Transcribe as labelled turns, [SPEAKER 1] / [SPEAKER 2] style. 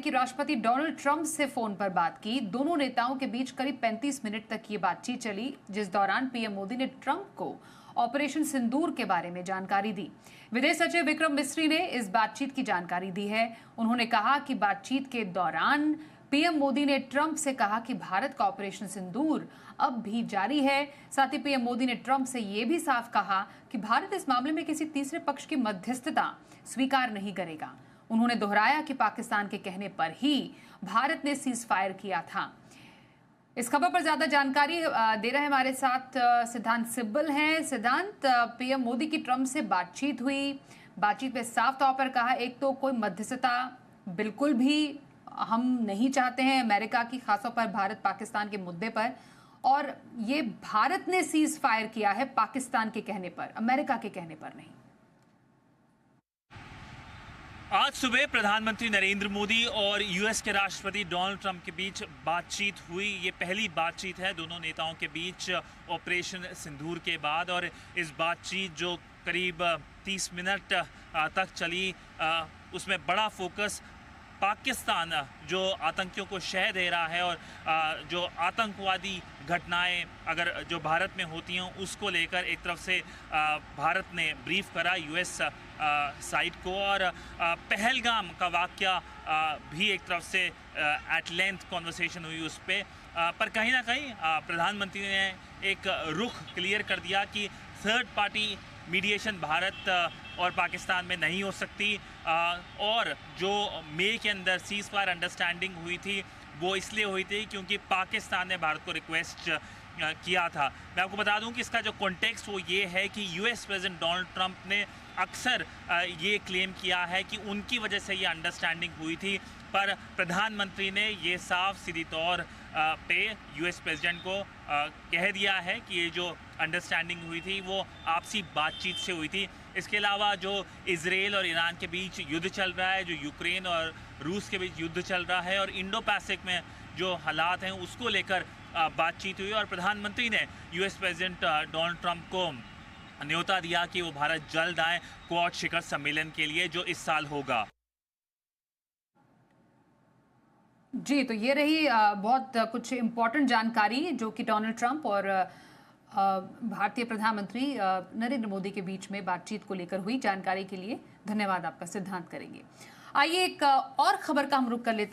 [SPEAKER 1] कि राष्ट्रपति Donald Trump से फोन पर बात की। दोनों नेताओं के बीच करीब 35 मिनट तक ये बातचीत चली, जिस दौरान पीएम मोदी ने ट्रंप को ऑपरेशन सिंदूर के बारे में जानकारी दी। विदेश सचिव विक्रम मिस्री ने इस बातचीत की जानकारी दी है। उन्होंने कहा कि बातचीत के दौरान पीएम मोदी ने ट्रंप से कहा कि भारत का ऑपरेशन सिंदूर अब भी जारी है। साथ ही पीएम मोदी ने ट्रंप से यह भी साफ कहा कि भारत इस मामले में किसी तीसरे पक्ष की मध्यस्थता स्वीकार नहीं करेगा। उन्होंने दोहराया कि पाकिस्तान के कहने पर ही भारत ने सीज फायर किया था। इस खबर पर ज्यादा जानकारी दे रहे हैं हमारे साथ सिद्धांत सिब्बल हैं। सिद्धांत, पीएम मोदी की ट्रंप से बातचीत हुई, बातचीत में साफ तौर पर कहा एक तो कोई मध्यस्थता बिल्कुल भी हम नहीं चाहते हैं अमेरिका की, खासतौर पर भारत पाकिस्तान के मुद्दे पर, और ये भारत ने सीज फायर किया है पाकिस्तान के कहने पर, अमेरिका के कहने पर नहीं।
[SPEAKER 2] आज सुबह प्रधानमंत्री नरेंद्र मोदी और यूएस के राष्ट्रपति डोनाल्ड ट्रंप के बीच बातचीत हुई। ये पहली बातचीत है दोनों नेताओं के बीच ऑपरेशन सिंदूर के बाद, और इस बातचीत जो करीब 30 मिनट तक चली, उसमें बड़ा फोकस पाकिस्तान जो आतंकियों को शह दे रहा है और जो आतंकवादी घटनाएं अगर जो भारत में होती हैं उसको लेकर एक तरफ से भारत ने ब्रीफ करा यूएस साइड को, और पहलगाम का वाक़या भी एक तरफ से एट लेंथ कॉन्वर्सेशन हुई उस पर कहीं ना कहीं प्रधानमंत्री ने एक रुख क्लियर कर दिया कि थर्ड पार्टी मीडिएशन भारत और पाकिस्तान में नहीं हो सकती, और जो मई के अंदर सीज फायर अंडरस्टैंडिंग हुई थी वो इसलिए हुई थी क्योंकि पाकिस्तान ने भारत को रिक्वेस्ट किया था। मैं आपको बता दूं कि इसका जो कॉन्टेक्स्ट वो ये है कि यूएस प्रेसिडेंट डोनाल्ड ट्रंप ने अक्सर ये क्लेम किया है कि उनकी वजह से ये अंडरस्टैंडिंग हुई थी, पर प्रधानमंत्री ने ये साफ सीधी तौर पे यूएस प्रेसिडेंट को कह दिया है कि ये जो अंडरस्टैंडिंग हुई थी वो आपसी बातचीत से हुई थी। इसके अलावा जो इजराइल और ईरान के बीच युद्ध चल रहा है, जो यूक्रेन और रूस के बीच युद्ध चल रहा है, और इंडो पैसिफिक में जो हालात हैं उसको लेकर बातचीत हुई, और प्रधानमंत्री ने यूएस प्रेसिडेंट डोनाल्ड ट्रंप को न्योता दिया कि वो भारत जल्द आए क्वाड शिखर सम्मेलन के लिए जो इस साल होगा।
[SPEAKER 1] जी, तो ये रही बहुत कुछ इम्पोर्टेंट जानकारी जो कि डोनाल्ड ट्रंप और भारतीय प्रधानमंत्री नरेंद्र मोदी के बीच में बातचीत को लेकर हुई। जानकारी के लिए धन्यवाद आपका सिद्धांत। करेंगे आइए एक और खबर का हम रुख कर लेते हैं।